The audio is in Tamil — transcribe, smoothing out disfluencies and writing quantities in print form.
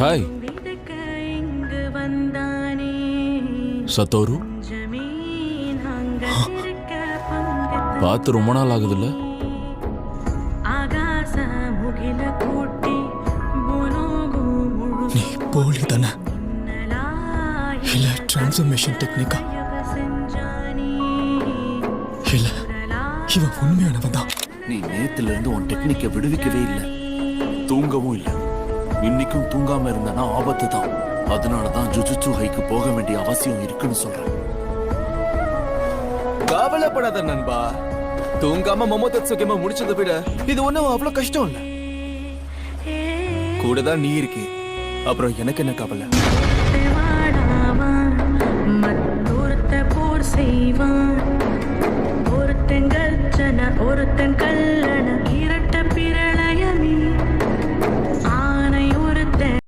ஹாய் சத்தோரு. பார்த்து ரொம்ப நாள் ஆகுதுல்ல? நீ போலி தானே இல்ல டிரான்ஸ்ஃபர்மேஷன் டெக்னிக்கா இல்ல இவன் உண்மையானவன் தான். நீ நேத்துல இருந்து உன் டெக்னிக்கை விடுவிக்கவே இல்லை, தூங்கவும் இல்லை. இன்னைக்கும் தூங்காம இருந்தானா ஆபத்து தான். அதனாலதான் ஜுஜுட்சு ஹைக்கு போக வேண்டிய அவசியம் இருக்குன்னு சொல்றேன். கவலைப்படாத நண்பா, தூங்காம மொமோதத்சுகேம முடிச்சதை விட இது ஒண்ணும் அவ்வளவு கஷ்டம் இல்ல. கூட தான் நீ இருக்கு, அப்புறம் எனக்கு என்ன கவலை? ஒருத்தன் கல்ச்சன ஒருத்தன் கல்லண